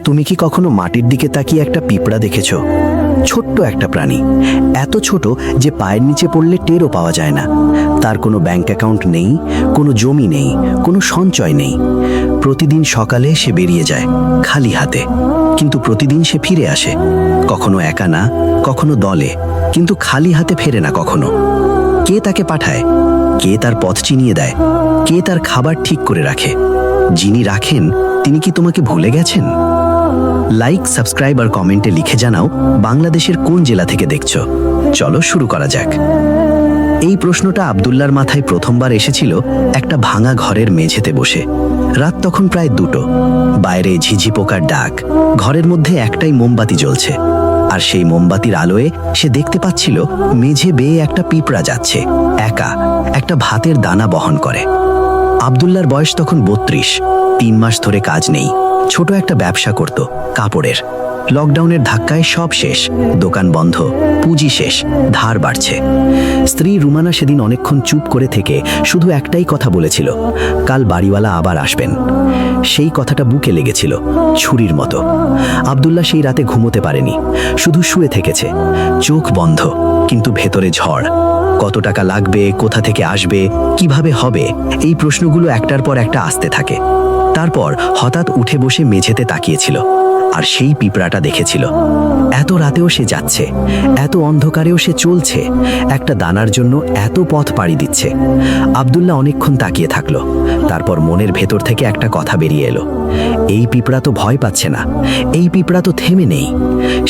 তুমি কি কখনো মাটির দিকে তাকিয়ে একটা পিঁপড়া দেখেছ? ছোট্ট একটা প্রাণী, এত ছোট যে পায়ের নিচে পড়লে টেরও পাওয়া যায় না। তার কোনো ব্যাংক অ্যাকাউন্ট নেই, কোনো জমি নেই, কোনো সঞ্চয় নেই। প্রতিদিন সকালে সে বেরিয়ে যায় খালি হাতে, কিন্তু প্রতিদিন সে ফিরে আসে, কখনো একা না, কখনো দলে, কিন্তু খালি হাতে ফেরে না কখনো। কে তাকে পাঠায়? কে তার পথ চিনিয়ে দেয়? কে তার খাবার ঠিক করে রাখে? যিনি রাখেন তিনি কি তোমাকে ভুলে গেছেন? লাইক, সাবস্ক্রাইব আর কমেন্টে লিখে জানাও বাংলাদেশের কোন জেলা থেকে দেখছো। চলো শুরু করা যাক। এই প্রশ্নটা আব্দুল্লাহর মাথায় প্রথমবার এসেছিল একটা ভাঙা ঘরের মেঝেতে বসে। রাত তখন প্রায় 2টো। বাইরে ঝিঝি পোকার ডাক, ঘরের মধ্যে একটাই মোমবাতি জ্বলছে, আর সেই মোমবাতির আলোয় সে দেখতে পাচ্ছিল মেঝে বেয়ে একটা পিঁপড়া যাচ্ছে, একা, একটা ভাতের দানা বহন করে। আব্দুল্লাহর বয়স তখন 32। 3 মাস ধরে কাজ নেই, ছোট একটা ব্যবসা করত, কাপড়ের। লকডাউনের ধাক্কায় সব শেষ, দোকান বন্ধ, পুঁজি শেষ, ধার বাড়ছে। স্ত্রী রুমানা সেদিন অনেকক্ষণ চুপ করে থেকে শুধু একটাই কথা বলেছিল, কাল বাড়িওয়ালা আবার আসবেন। সেই কথাটা বুকে লেগেছিল ছুরির মতো। আব্দুল্লাহ সেই রাতে ঘুমোতে পারেনি, শুধু শুয়ে থেকেছে, চোখ বন্ধ, কিন্তু ভেতরে ঝড়। কত টাকা লাগবে, কোথা থেকে আসবে, কিভাবে হবে, এই প্রশ্নগুলো একটার পর একটা আসতে থাকে। তারপর হঠাৎ উঠে বসে মেঝেতে তাকিয়েছিল, আর সেই পিঁপড়াটা দেখেছিল। এত রাতেও সে যাচ্ছে, এত অন্ধকারেও সে চলছে, একটা দানার জন্য এত পথ পাড়ি দিচ্ছে। আব্দুল্লাহ অনেকক্ষণ তাকিয়ে থাকলো, তারপর মনের ভেতর থেকে একটা কথা বেরিয়ে এলো, এই পিঁপড়া তো ভয় পাচ্ছে না, এই পিঁপড়া তো থেমে নেই।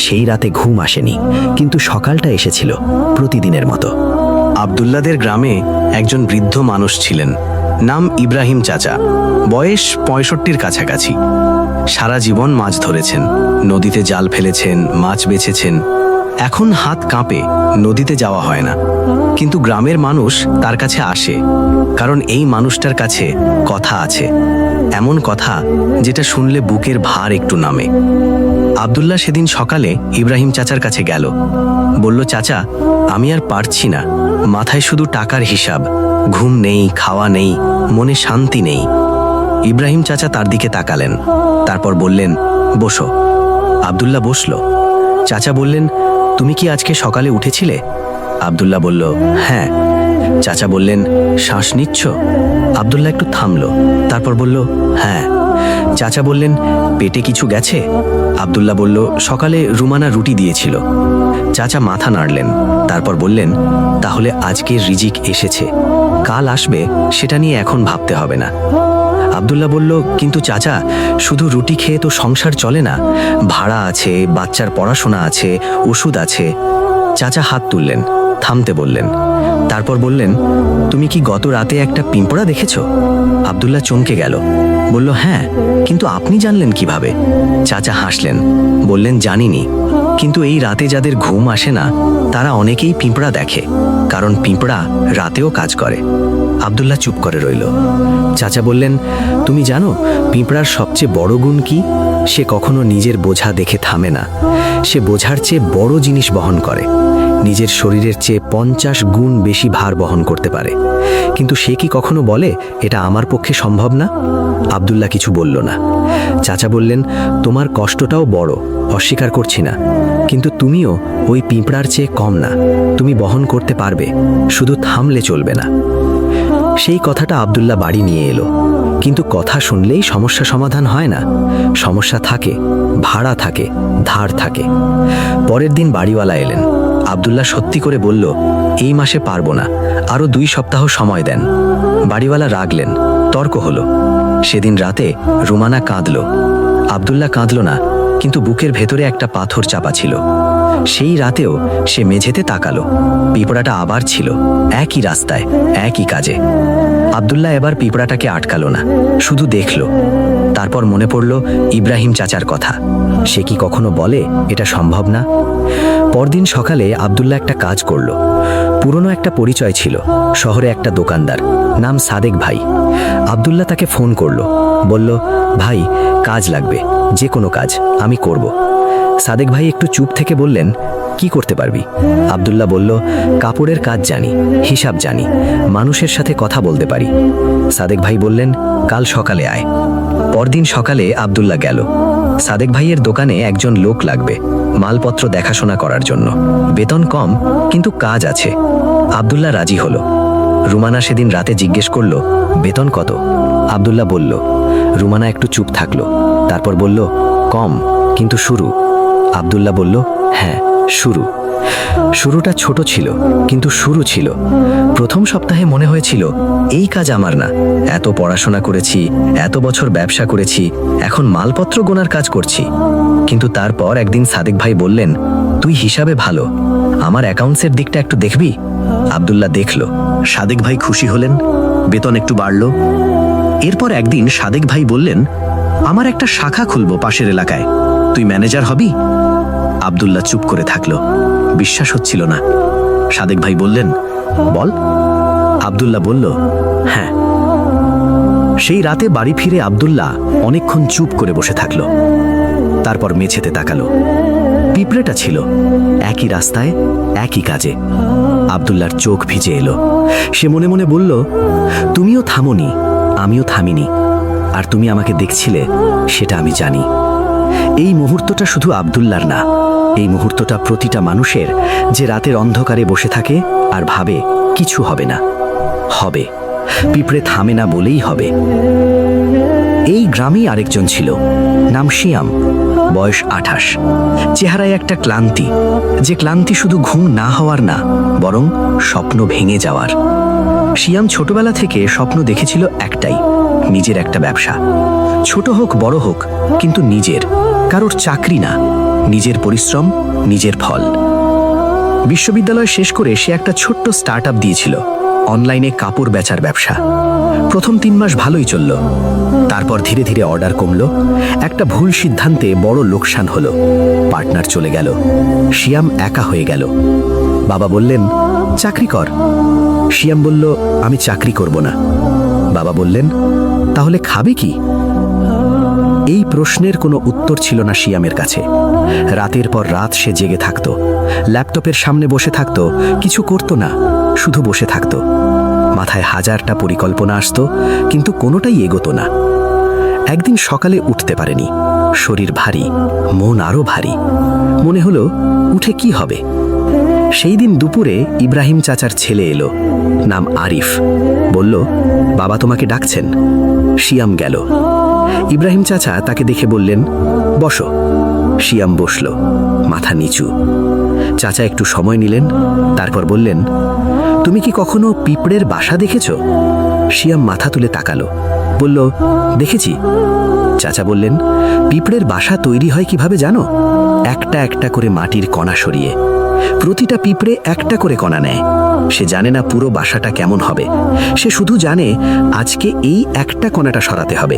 সেই রাতে ঘুম আসেনি, কিন্তু সকালটা এসেছিল প্রতিদিনের মতো। আব্দুল্লাদের গ্রামে একজন বৃদ্ধ মানুষ ছিলেন, নাম ইব্রাহিম চাচা। বয়স 65-র কাছাকাছি। সারা জীবন মাছ ধরেছেন, নদীতে জাল ফেলেছেন, মাছ বেছেছেন। এখন হাত কাঁপে, নদীতে যাওয়া হয় না, কিন্তু গ্রামের মানুষ তার কাছে আসে, কারণ এই মানুষটার কাছে কথা আছে, এমন কথা যেটা শুনলে বুকের ভার একটু নামে। আব্দুল্লাহ সেদিন সকালে ইব্রাহিম চাচার কাছে গেল, বলল, চাচা, আমি আর পারছি না, মাথায় শুধু টাকার হিসাব, ঘুম নেই, খাওয়া নেই, মনে শান্তি নেই। ইব্রাহিম চাচা তার দিকে তাকালেন, তারপর বললেন, বসো। আব্দুল্লাহ বসল। চাচা বললেন, তুমি কি আজকে সকালে উঠেছিলে? আব্দুল্লাহ বলল, হ্যাঁ। চাচা বললেন, শ্বাস নিচ্ছ? আব্দুল্লাহ একটু থামল, তারপর বলল, হ্যাঁ। চাচা বললেন, পেটে কিছু গেছে? আব্দুল্লাহ বলল, সকালে রুমানা রুটি দিয়েছিল। চাচা মাথা নাড়লেন, তারপর বললেন, তাহলে আজকের রিজিক এসেছে, কাল আসবে সেটা নিয়ে এখন ভাবতে হবে না। আব্দুল্লাহ বলল, কিন্তু চাচা, শুধু রুটি খেয়ে তো সংসার চলে না, ভাড়া আছে, বাচ্চার পড়াশোনা আছে, ওষুধ আছে। চাচা হাত তুললেন, থামতে বললেন, তারপর বললেন, তুমি কি গত রাতে একটা পিঁপড়া দেখেছো? আব্দুল্লাহ চমকে গেল, বলল, হ্যাঁ, কিন্তু আপনি জানলেন কিভাবে? চাচা হাসলেন, বললেন, জানিনি, কিন্তু এই রাতে যাদের ঘুম আসে না তারা অনেকেই পিঁপড়া দেখে, কারণ পিঁপড়া রাতেও কাজ করে। আব্দুল্লাহ চুপ করে রইল। চাচা বললেন, তুমি জানো পিঁপড়ার সবচেয়ে বড় গুণ কি? সে কখনো নিজের বোঝা দেখে থামে না, সে বোঝার চেয়ে বড় জিনিস বহন করে, নিজের শরীরের চেয়ে 50 গুণ বেশি ভার বহন করতে পারে। কিন্তু সে কি কখনো বলে, এটা আমার পক্ষে সম্ভব না? আব্দুল্লাহ কিছু বলল না। চাচা বললেন, তোমার কষ্টটাও বড়, অস্বীকার করছি না, কিন্তু তুমিও ওই পিঁপড়ার চেয়ে কম না, তুমি বহন করতে পারবে, শুধু থামলে চলবে না। সেই কথাটা আব্দুল্লাহ বাড়ি নিয়ে এলো, কিন্তু কথা শুনলেই সমস্যা সমাধান হয় না, সমস্যা থাকে, ভাড়া থাকে, ধার থাকে। পরের দিন বাড়িওয়ালা এলেন। আব্দুল্লাহ সত্যি করে বলল, এই মাসে পারবো না, আরো 2 সপ্তাহ সময় দেন। বাড়িওয়ালা রাগলেন, তর্ক হলো। সেদিন রাতে রুমানা কাঁদল। আব্দুল্লাহ কাঁদল না, কিন্তু বুকের ভেতরে একটা পাথর চাপা ছিল। সেই রাতেও সে মেঝেতে তাকালো, পিঁপড়াটা আবার ছিল, একই রাস্তায়, একই কাজে। আব্দুল্লাহ এবার পিঁপড়াটাকে আটকালো না, শুধু দেখল। তারপর মনে পড়ল ইব্রাহিম চাচার কথা, সে কি কখনো বলে এটা সম্ভব না? পরদিন সকালে আব্দুল্লাহ একটা কাজ করল। পুরনো একটা পরিচয় ছিল, শহরে একটা দোকানদার, নাম সাদেক ভাই। আব্দুল্লাহ তাকে ফোন করল, বলল, ভাই, কাজ লাগবে, যে কোনো কাজ, আমি করব। সাদেক ভাই একটু চুপ থেকে বললেন, কি করতে পারবি? আব্দুল্লাহ বলল, কাপড়ের কাজ জানি, হিসাব জানি, মানুষের সাথে কথা বলতে পারি। সাদেক ভাই বললেন, কাল সকালে আয়। পরদিন সকালে আব্দুল্লাহ গেল। সাদেক ভাইয়ের দোকানে একজন লোক লাগবে, মালপত্র দেখাশোনা করার জন্য। বেতন কম, কিন্তু কাজ আছে। আব্দুল্লাহ রাজি হলো। রুমানা সেদিন রাতে জিজ্ঞেস করলো, বেতন কত? আব্দুল্লাহ বলল। রুমানা একটু চুপ থাকলো, তারপর বলল, কম, কিন্তু শুরু। আব্দুল্লাহ বলল, হ্যাঁ, শুরু। শুরুটা ছোট ছিল, কিন্তু শুরু ছিল। প্রথম সপ্তাহে মনে হয়েছিল এই কাজ আমার না। এত পড়াশোনা করেছি, এত বছর ব্যবসা করেছি, এখন মালপত্র গোনার কাজ করছি। কিন্তু তারপর একদিন সাদেক ভাই বললেন, তুই হিসাবে ভালো, আমার অ্যাকাউন্টসের দিকটা একটু দেখবি? আব্দুল্লাহ দেখল। সাদেক ভাই খুশি হলেন, বেতন একটু বাড়ল। এরপর একদিন সাদেক ভাই বললেন, আমার একটা শাখা খুলবো পাশের এলাকায়, তুই ম্যানেজার হবি? আব্দুল্লাহ চুপ করে থাকলো, বিশ্বাস হচ্ছিল না। সাদেক ভাই বললেন, বল। আব্দুল্লাহ বলল, হ্যাঁ। সেই রাতে বাড়ি ফিরে আব্দুল্লাহ অনেকক্ষণ চুপ করে বসে থাকলো। তারপর মেঝেতে তাকালো। পিঁপড়েটা ছিল একই রাস্তায়, একই কাজে। আব্দুল্লাহর চোখ ভিজে এলো। সে মনে মনে বলল, তুমিও থামোনি, আমিও থামিনি, আর তুমি আমাকে দেখছিলে সেটা আমি জানি। এই মুহূর্তটা শুধু আব্দুল্লাহর না, এই মুহূর্তটা প্রতিটা মানুষের, যে রাতের অন্ধকারে বসে থাকে আর ভাবে কিছু হবে না। হবে, পিঁপড়ে থামে না বলেই হবে। এই গ্রামেই আরেকজন ছিল, নাম শিয়াম, বয়স 28। চেহারায় একটা ক্লান্তি, যে ক্লান্তি শুধু ঘুম না হওয়ার না, বরং স্বপ্ন ভেঙে যাওয়ার। শিয়াম ছোটবেলা থেকে স্বপ্ন দেখেছিল একটাই, নিজের একটা ব্যবসা। ছোট হোক বড় হোক, কিন্তু নিজের, কারোর চাকরি না, নিজের পরিশ্রম, নিজের ফল। বিশ্ববিদ্যালয় শেষ করে সে একটা ছোট্ট স্টার্টআপ দিয়েছিল, অনলাইনে কাপড় বেচার ব্যবসা। প্রথম 3 মাস ভালোই চলল, তারপর ধীরে ধীরে অর্ডার কমলো। একটা ভুল সিদ্ধান্তে বড় লোকসান হলো, পার্টনার চলে গেল, শিয়াম একা হয়ে গেল। বাবা বললেন, চাকরি কর। শিয়াম বলল, আমি চাকরি করব না। বাবা বললেন, তাহলে খাবে কি? এই প্রশ্নের কোনো উত্তর ছিল না শিয়ামের কাছে। রাতের পর রাত সে জেগে থাকত, ল্যাপটপের সামনে বসে থাকত, কিছু করত না, শুধু বসে থাকত। মাথায় হাজারটা পরিকল্পনা আসতো, কিন্তু কোনোটাই এগোতো না। একদিন সকালে উঠতে পারেনি, শরীর ভারী, মন আরো ভারী। মনে হলো, উঠে কি হবে? সেই দিন দুপুরে ইব্রাহিম চাচার ছেলে এলো, নাম আরিফ। বলল, বাবা তোমাকে ডাকছেন। শিয়াম গেল। ইব্রাহিম চাচা তাকে দেখে বললেন, বসো। শিয়াম বসল, মাথা নিচু। চাচা একটু সময় নিলেন, তারপর বললেন, তুমি কি কখনো পিঁপড়ের বাসা দেখেছ? শিয়াম মাথা তুলে তাকালো, বলল, দেখেছি। চাচা বললেন, পিঁপড়ের বাসা তৈরি হয় কিভাবে জানো? একটা একটা করে মাটির কণা সরিয়ে। প্রতিটা পিঁপড়ে একটা করে কণা নেয়। সে জানে না পুরো বাসাটা কেমন হবে, সে শুধু জানে আজকে এই একটা কণাটা সরাতে হবে।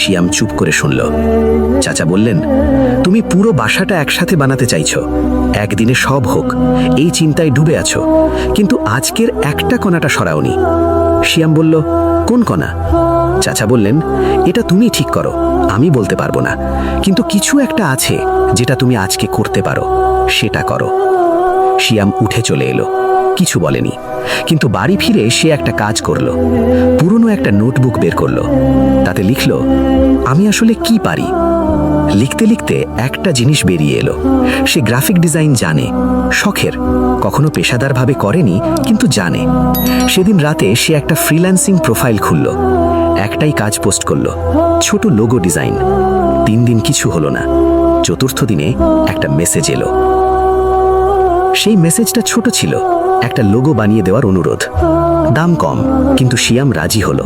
শিয়াম চুপ করে শুনল। চাচা বললেন, তুমি পুরো বাসাটা একসাথে বানাতে চাইছো, একদিনে সব হোক, এই চিন্তায় ডুবে আছো, কিন্তু আজকের একটা কণাটা সরাওনি। শিয়াম বলল, কোন কণা? চাচা বললেন, এটা তুমি ঠিক করো, আমি বলতে পারবো না, কিন্তু কিছু একটা আছে যেটা তুমি আজকে করতে পারো, সেটা করো। শিয়াম উঠে চলে এলো, কিছু বলেনি, কিন্তু বাড়ি ফিরে সে একটা কাজ করলো। পুরনো একটা নোটবুক বের করলো, তাতে লিখলো, আমি আসলে কি পারি। লিখতে লিখতে একটা জিনিস বেরিয়ে এলো, সে গ্রাফিক ডিজাইন জানে, শখের, কখনো পেশাদারভাবে করেনি, কিন্তু জানে। সেদিন রাতে সে একটা ফ্রিল্যান্সিং প্রোফাইল খুলল, একটাই কাজ পোস্ট করলো, ছোট লোগো ডিজাইন। 3 দিন কিছু হলো না, 4র্থ দিনে একটা মেসেজ এলো। সেই মেসেজটা ছোট ছিল, একটা লোগো বানিয়ে দেওয়ার অনুরোধ। দাম কম, কিন্তু শিয়াম রাজি হলো।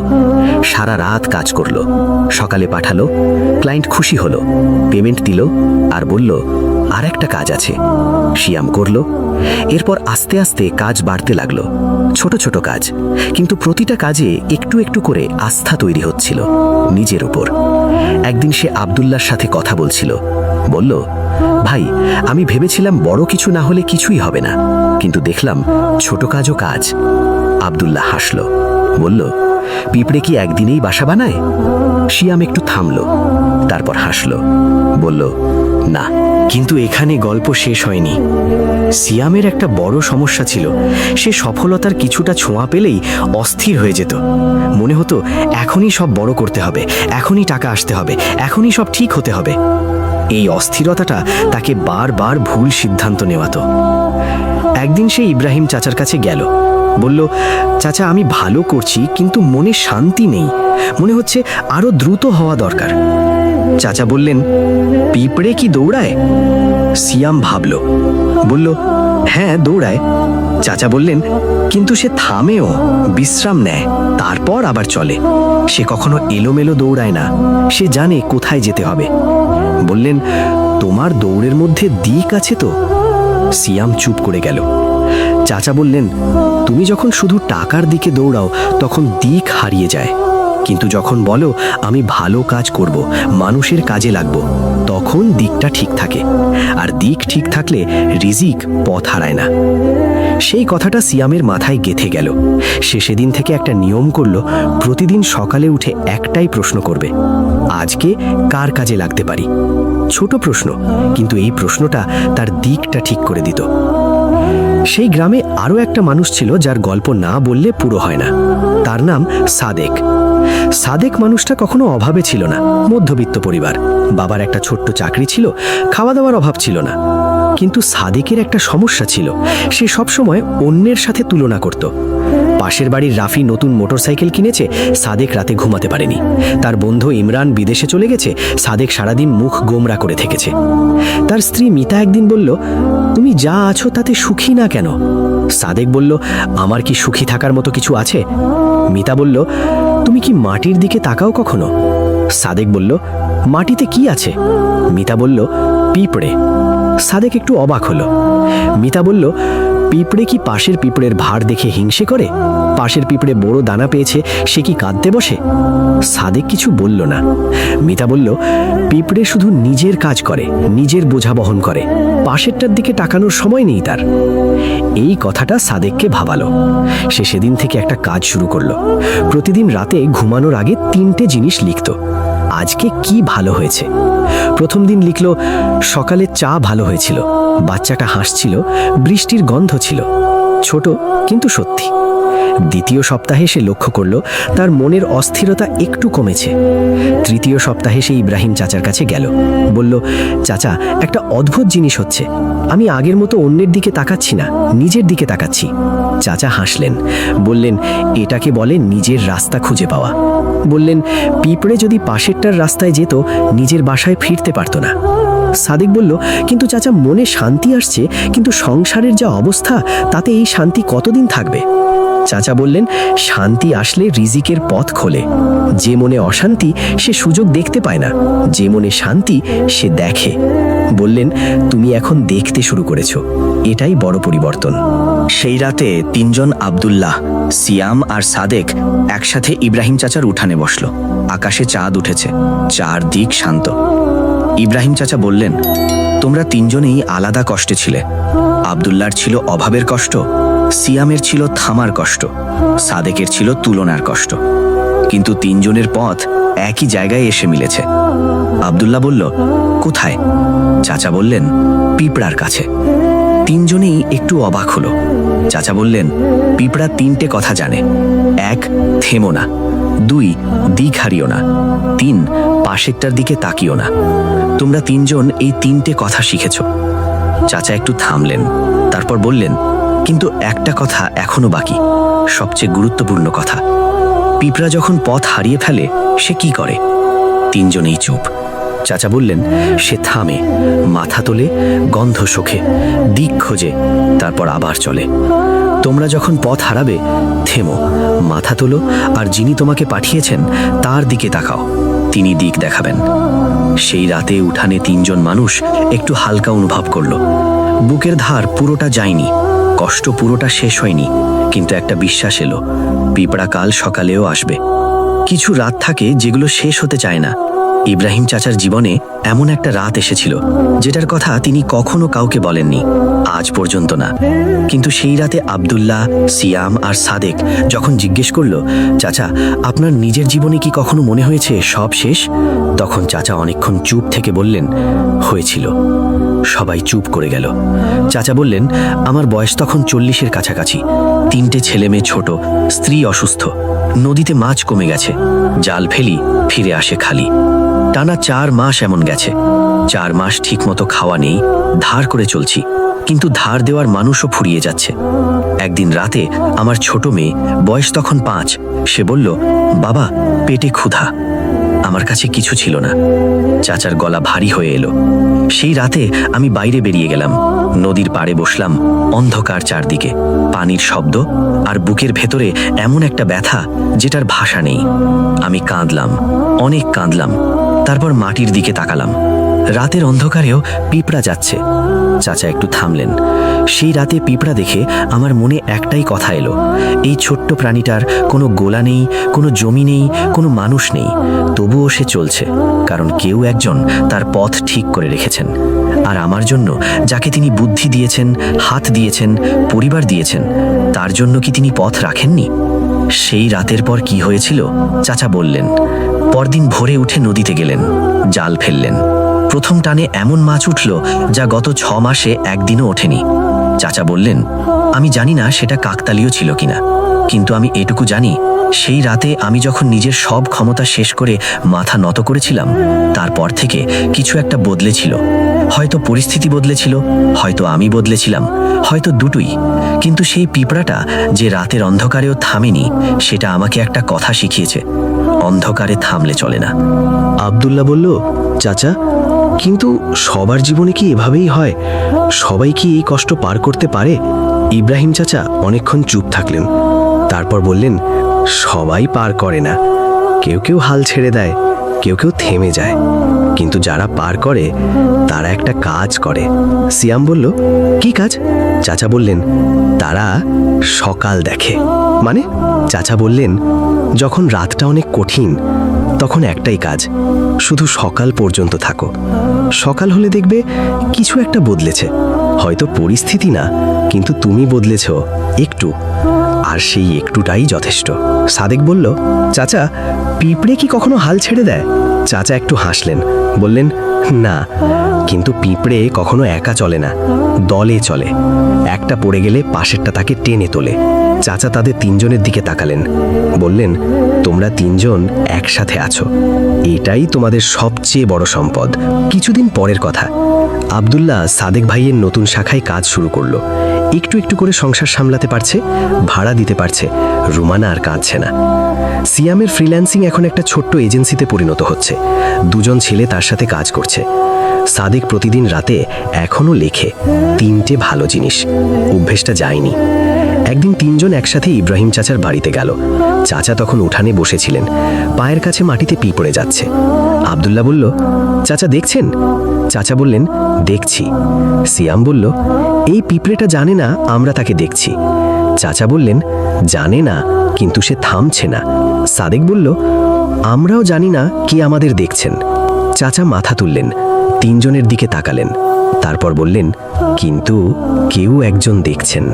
সারা রাত কাজ করলো, সকালে পাঠালো, ক্লায়েন্ট খুশি হলো, পেমেন্ট দিল, আর বলল, আর একটা কাজ আছে। শিয়াম করলো। এরপর আস্তে আস্তে কাজ বাড়তে লাগলো, ছোট ছোট কাজ, কিন্তু প্রতিটা কাজে একটু একটু করে আস্থা তৈরি হচ্ছিল নিজের উপর। একদিন সে আব্দুল্লাহর সাথে কথা বলছিল, বলল, ভাই, আমি ভেবেছিলাম বড় কিছু না হলে কিছুই হবে না, কিন্তু দেখলাম ছোট কাজও কাজ। আব্দুল্লাহ হাসল, বলল, পিঁপড়ে কি একদিনেই বাসা বানায়? শিয়াম একটু থামল, তারপর হাসল, বলল, না, কিন্তু এখানে গল্প শেষ হয়নি। সিয়ামের একটা বড় সমস্যা ছিল। সে সফলতার কিছুটা ছোঁয়া পেলেই অস্থির হয়ে যেত। মনে হতো এখনই সব বড় করতে হবে, এখনই টাকা আসতে হবে, এখনই সব ঠিক হতে হবে। এই অস্থিরতাটা তাকে বারবার ভুল সিদ্ধান্ত নেওয়াতো। একদিন সে ইব্রাহিম চাচার কাছে গেল। বলল, চাচা, আমি ভালো করছি কিন্তু মনে শান্তি নেই, মনে হচ্ছে আরো দ্রুত হওয়া দরকার। চাচা বললেন, পিঁপড়ে কি দৌড়ায়? সিয়াম ভাবল, বলল, হ্যাঁ দৌড়ায়। চাচা বললেন, কিন্তু সে থামেও, বিশ্রাম নেয়, তারপর আবার চলে। সে কখনো এলোমেলো দৌড়ায় না, সে জানে কোথায় যেতে হবে। বললেন, তোমার দৌড়ের মধ্যে দিক আছে তো? সিয়াম চুপ করে গেল। চাচা বললেন, তুমি যখন শুধু টাকার দিকে দৌড়াও তখন দিক হারিয়ে যায়, কিন্তু যখন বলো আমি ভালো কাজ করব, মানুষের কাজে লাগব, তখন দিকটা ঠিক থাকে। আর দিক ঠিক থাকলে রিজিক পথ হারায় না। সেই কথাটা সিয়ামের মাথায় গেঁথে গেল। সে সেদিন থেকে একটা নিয়ম করল, প্রতিদিন সকালে উঠে একটাই প্রশ্ন করবে, আজকে কার কাজে লাগতে পারি? ছোট প্রশ্ন, কিন্তু এই প্রশ্নটা তার দিকটা ঠিক করে দিত। সেই গ্রামে আরও একটা মানুষ ছিল যার গল্প না বললে পুরো হয় না। তার নাম সাদেক। সাদেক মানুষটা কখনো অভাবে ছিল না, মধ্যবিত্ত পরিবার, বাবার একটা ছোট্ট চাকরি ছিল, খাওয়া দাওয়ার অভাব ছিল না। কিন্তু সাদেকের একটা সমস্যা ছিল, সে সবসময় অন্যের সাথে তুলনা করত। পাশের বাড়ির রাফি নতুন মোটরসাইকেল কিনেছে, সাদেক রাতে ঘুমাতে পারেনি। তার বন্ধু ইমরান বিদেশে চলে গেছে, সাদেক সারাদিন মুখ গোমরা করে থেকেছে। তার স্ত্রী মিতা একদিন বলল, তুমি যা আছো তাতে সুখী না কেন? সাদেক বলল, আমার কি সুখী থাকার মতো কিছু আছে? মিতা বলল, তুমি কি মাটির দিকে তাকাও কখনো? সাদেক বলল, মাটিতে কি আছে? মিতা বলল, পিঁপড়ে। সাদেক একটু অবাক হলো। মিতা বলল, পিঁপড়ে কি পাশের পিঁপড়ের ভার দেখে হিংসে করে? পাশের পিঁপড়ে বড় দানা পেয়েছে, সে কি কাঁদতে বসে? সাদেক কিছু বলল না। মিতা বলল, পিঁপড়ে শুধু নিজের কাজ করে, নিজের বোঝা বহন করে, পাশেরটার দিকে তাকানোর সময় নেই তার। এই কথাটা সাদেককে ভাবালো। সে সেদিন থেকে একটা কাজ শুরু করলো। প্রতিদিন রাতে ঘুমানোর আগে 3টে জিনিস লিখত। আজকে কি ভালো হয়েছে? প্রথম দিন লিখল, সকালে চা ভালো হয়েছিল, বাচ্চাটা হাসছিল, বৃষ্টির গন্ধ ছিল। ছোট কিন্তু সত্যি। দ্বিতীয় সপ্তাহে সে লক্ষ্য করল তার মনের অস্থিরতা একটু কমেছে। তৃতীয় সপ্তাহে সে ইব্রাহিম চাচার কাছে গেল। বলল, চাচা, একটা অদ্ভুত জিনিস হচ্ছে, আমি আগের মতো অন্যের দিকে তাকাচ্ছি না, নিজের দিকে তাকাচ্ছি। চাচা হাসলেন, বললেন, এটাকে বলে নিজের রাস্তা খুঁজে পাওয়া। বললেন, পিঁপড়ে যদি পাশেরটার রাস্তায় যেত, নিজের বাসায় ফিরতে পারত না। সাদেক বলল, কিন্তু চাচা, মনে শান্তি আসছে, কিন্তু সংসারের যা অবস্থা তাতে এই শান্তি কতদিন থাকবে? চাচা বললেন, শান্তি আসলে রিজিকের পথ খোলে। যে মনে অশান্তি সে সুযোগ দেখতে পায় না, যে মনে শান্তি সে দেখে। বললেন, তুমি এখন দেখতে শুরু করেছো, এটাই বড় পরিবর্তন। সেই রাতে 3জন আব্দুল্লাহ, সিয়াম আর সাদেক একসাথে ইব্রাহিম চাচার উঠানে বসলো। আকাশে চাঁদ উঠেছে, চারদিক শান্ত। ইব্রাহিম চাচা বললেন, তোমরা 3জনেই আলাদা কষ্টে ছিলে। আব্দুল্লাহর ছিল অভাবের কষ্ট, সিয়ামের ছিল থামার কষ্ট, সাদেকের ছিল তুলনার কষ্ট, কিন্তু 3জনের পথ একই জায়গায় এসে মিলেছে। আব্দুল্লাহ বলল, কোথায়? চাচা বললেন, পিঁপড়ার কাছে। 3জনেই একটু অবাক হলো। চাচা বললেন, পিঁপড়া 3টে কথা জানে। 1, থেমো না। 2, দিক হারিও না। 3, পাশেরটার দিকে তাকিও না। তোমরা 3জন এই 3টে কথা শিখেছ। চাচা একটু থামলেন, তারপর বললেন, কিন্তু একটা কথা এখনো বাকি, সবচেয়ে গুরুত্বপূর্ণ কথা। পিঁপড়া যখন পথ হারিয়ে ফেলে সে কি করে? 3জনেই চুপ। চাচা বললেন, সে থামে, মাথা তোলে, গন্ধ শোকে, দিক খোঁজে, তারপর আবার চলে। তোমরা যখন পথ হারাবে, থেমো, মাথা তোলো, আর যিনি তোমাকে পাঠিয়েছেন তার দিকে তাকাও, তিনি দিক দেখাবেন। সেই রাতে উঠানে 3জন মানুষ একটু হালকা অনুভব করলো। বুকের ধার পুরোটা যায়নি, কষ্ট পুরোটা শেষ হয়নি, কিন্তু একটা বিশ্বাস এলো, পিঁপড়া কাল সকালেও আসবে। কিছু রাত থাকে যেগুলো শেষ হতে চায় না। ইব্রাহিম চাচার জীবনে এমন একটা রাত এসেছিল যেটার কথা তিনি কখনো কাউকে বলেননি। আজ পর্যন্ত না। কিন্তু সেই রাতে আব্দুল্লাহ, সিয়াম আর সাদেক যখন জিজ্ঞেস করলো, চাচা আপনার নিজের জীবনে কি কখনো মনে হয়েছে সব শেষ? তখন চাচা অনেকক্ষণ চুপ থেকে বললেন, হয়েছিল। সবাই চুপ করে গেল। চাচা বললেন, আমার বয়স তখন 40-এর কাছাকাছি। 3টে ছেলে মেয়ে ছোট, স্ত্রী অসুস্থ, নদীতে মাছ কমে গেছে, জাল ফেলি, ফিরে আসে খালি। টানা 4 মাস এমন গেছে। 4 মাস ঠিকমতো খাওয়া নেই, ধার করে চলছি, কিন্তু ধার দেওয়ার মানুষও ফুরিয়ে যাচ্ছে। একদিন রাতে আমার ছোট মেয়ে, বয়স তখন 5, সে বলল, বাবা পেটে ক্ষুধা। আমার কাছে কিছু ছিল না। চাচার গলা ভারী হয়ে এলো। সেই রাতে আমি বাইরে বেরিয়ে গেলাম, নদীর পাড়ে বসলাম। অন্ধকার চারদিকে, পানির শব্দ আর বুকের ভেতরে এমন একটা ব্যথা যেটার ভাষা নেই। আমি কাঁদলাম, অনেক কাঁদলাম। তারপর মাটির দিকে তাকালাম। রাতের অন্ধকারেও পিঁপড়া যাচ্ছে। চাচা একটু থামলেন। সেই রাতে পিঁপড়া দেখে আমার মনে একটাই কথা এলো, এই ছোট্ট প্রাণীটার কোনো গোলা নেই, কোনো জমি নেই, কোনো মানুষ নেই, তবুও সে চলছে, কারণ কেউ একজন তার পথ ঠিক করে রেখেছেন। আর আমার জন্য যাকে তিনি বুদ্ধি দিয়েছেন, হাত দিয়েছেন, পরিবার দিয়েছেন, তার জন্য কি তিনি পথ রাখেননি? সেই রাতের পর কি হয়েছিল চাচা বললেন। পরদিন ভোরে উঠে নদীতে গেলেন, জাল ফেললেন। প্রথম টানে এমন মাছ উঠল যা গত 6 মাসে একদিনও ওঠেনি। চাচা বললেন, আমি জানি না সেটা কাকতালীয় ছিল কিনা, কিন্তু আমি এটুকু জানি, সেই রাতে আমি যখন নিজের সব ক্ষমতা শেষ করে মাথা নত করেছিলাম, তারপর থেকে কিছু একটা বদলেছিল। হয়তো পরিস্থিতি বদলেছিল, হয়তো আমি বদলেছিলাম, হয়তো দুটোই। কিন্তু সেই পিঁপড়াটা যে রাতের অন্ধকারেও থামেনি, সেটা আমাকে একটা কথা শিখিয়েছে, অন্ধকারে থামলে চলে না। আব্দুল্লাহ বলল, চাচা কিন্তু সবার জীবনে কি এভাবেই হয়? সবাই কি এই কষ্ট পার করতে পারে? ইব্রাহিম চাচা অনেকক্ষণ চুপ থাকলেন। তারপর বললেন, সবাই পার করে না। কেউ কেউ হাল ছেড়ে দেয়, কেউ কেউ থেমে যায়, কিন্তু যারা পার করে তারা একটা কাজ করে। সিয়াম বলল, কি কাজ? চাচা বললেন, তারা সকাল দেখে। মানে? চাচা বললেন, যখন রাতটা অনেক কঠিন, তখন একটাই কাজ, শুধু সকাল পর্যন্ত থাকো। সকাল হলে দেখবে কিছু একটা বদলেছে। হয়তো পরিস্থিতি না, কিন্তু তুমি বদলেছ একটু, আর সেই একটুটাই যথেষ্ট। সাদেক বলল, চাচা পিঁপড়ে কি কখনো হাল ছেড়ে দেয়? চাচা একটু হাসলেন, বললেন, না, কিন্তু পিঁপড়ে কখনো একা চলে না, দলে চলে। একটা পড়ে গেলে পাশেরটা তাকে টেনে তোলে। চাচা তাদের 3 জনের দিকে তাকালেন, বললেন, তোমরা 3 জন একসাথে আছো, এটাই তোমাদের সবচেয়ে বড় সম্পদ। কিছুদিন পরের কথা, আব্দুল্লাহ সাদেক ভাইয়ের নতুন শাখায় কাজ শুরু করলো। একটু একটু করে সংসার সামলাতে পারছে, ভাড়া দিতে পারছে। রুমানা আর কাঁদছে না। সিয়ামের ফ্রিল্যান্সিং এখন একটা ছোট্ট এজেন্সিতে পরিণত হচ্ছে। 2 জন ছেলে তার সাথে কাজ করছে। সাদেক প্রতিদিন রাতে এখনো লেখে 3টে ভালো জিনিস। অভ্যেসটা যায়নি। একদিন 3 জন একসাথে ইব্রাহিম চাচার বাড়িতে গেল। চাচা তখন উঠানে বসেছিলেন, পায়ের কাছে মাটিতে পিঁপড়ে যাচ্ছে। আব্দুল্লাহ বলল, চাচা দেখছেন? চাচা বললেন, দেখছি। সিয়াম বলল, এই পিঁপড়েটা জানে না আমরা তাকে দেখছি। চাচা বললেন, জানে না, কিন্তু সে থামছে না। সাদেক বলল, আমরাও জানি না কি আমাদের দেখছেন। চাচা মাথা তুললেন, 3 জনের দিকে তাকালেন, তারপর বললেন, কিন্তু কেউ একজন দেখছেন।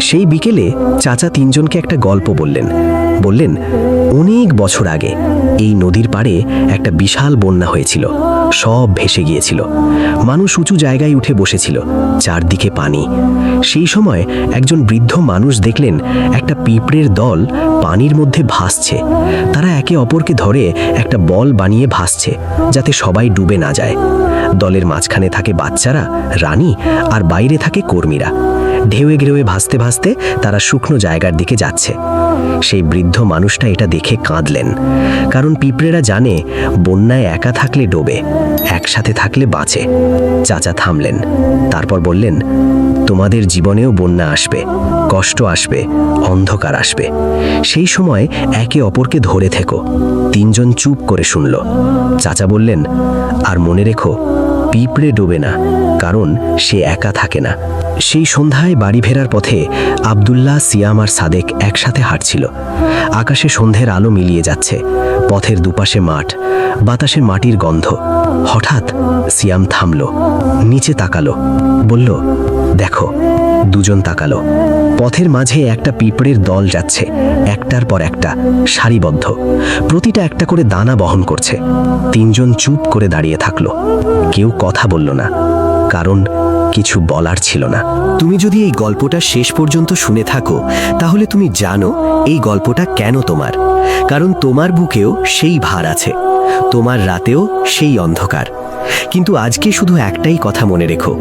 সেই বিকেলে চাচা 3 জনকে একটা গল্প বললেন। অনেক বছর আগে এই নদীর পাড়ে একটা বিশাল বন্যা হয়েছিল। সব ভেসে গিয়েছিল। মানুষ উঁচু জায়গায় উঠে বসেছিল, চারদিকে পানি। সেই সময় একজন বৃদ্ধ মানুষ দেখলেন একটা পিঁপড়ের দল পানির মধ্যে ভাসছে। তারা একে অপরকে ধরে একটা বল বানিয়ে ভাসছে, যাতে সবাই ডুবে না যায়। দলের মাঝখানে থাকে বাচ্চারা, রানী, আর বাইরে থাকে কর্মীরা। ঢেউয়ে ঘেউয়ে ভাসতে ভাসতে তারা শুকনো জায়গার দিকে যাচ্ছে। সেই বৃদ্ধ মানুষটা এটা দেখে কাঁদলেন, কারণ পিঁপড়েরা জানে বন্যায় একা থাকলে ডোবে, একসাথে থাকলে বাঁচে। চাচা থামলেন, তারপর বললেন, তোমাদের জীবনেও বন্যা আসবে, কষ্ট আসবে, অন্ধকার আসবে। সেই সময় একে অপরকে ধরে থেকো। 3 জন চুপ করে শুনল। চাচা বললেন, আর মনে রেখো, পিঁপড়ে ডোবে না, কারণ সে একা থাকে না। সেই সন্ধ্যায় বাড়ি ফেরার পথে আব্দুল্লাহ, সিয়াম আর সাদেক একসাথে হাঁটছিল। আকাশে সন্ধ্যের আলো মিলিয়ে যাচ্ছে। পথের দুপাশে মাঠ, বাতাসে মাটির গন্ধ। হঠাৎ সিয়াম থামল, নিচে তাকালো, বলল, দেখো, দুজন তাকালো। পথের মাঝে একটা পিঁপড়ের দল যাচ্ছে, একটার পর একটা, সারিবদ্ধ। প্রতিটা একটা করে দানা বহন করছে। তিনজন চুপ করে দাঁড়িয়ে থাকলো। কেউ কথা বলল না, কারণ কিছু বলার ছিল না। তুমি যদি এই গল্পটা শেষ পর্যন্ত শুনে থাকো, তাহলে তুমি জানো এই গল্পটা কেন তোমার। কারণ তোমার বুকেও সেই ভার আছে, তোমার রাতেও সেই অন্ধকার। কিন্তু আজকে শুধু একটাই কথা মনে রেখো,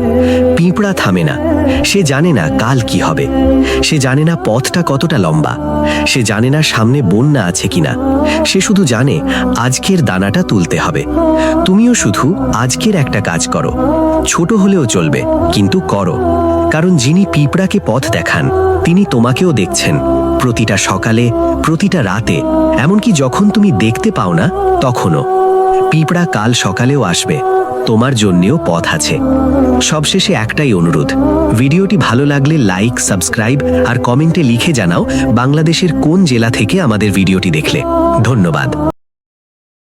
পিঁপড়া থামে না। সে জানে না কাল কি হবে, সে জানে না পথটা কতটা লম্বা, সে জানে না সামনে বন্যা আছে কিনা। সে শুধু জানে আজকের দানাটা তুলতে হবে। তুমিও শুধু আজকের একটা কাজ করো, ছোট হলেও চলবে, কিন্তু করো। কারণ যিনি পিঁপড়াকে পথ দেখান, তিনি তোমাকেও দেখছেন, প্রতিটা সকালে, প্রতিটা রাতে, এমনকি যখন তুমি দেখতে পাও না তখনও। পিঁপড়া কাল সকালেও আসবে, তোমার জন্যেও পথ আছে। সবশেষে একটাই অনুরোধ, ভিডিওটি ভালো লাগলে লাইক, সাবস্ক্রাইব আর কমেন্টে লিখে জানাও বাংলাদেশের কোন জেলা থেকে আমাদের ভিডিওটি দেখলে। ধন্যবাদ।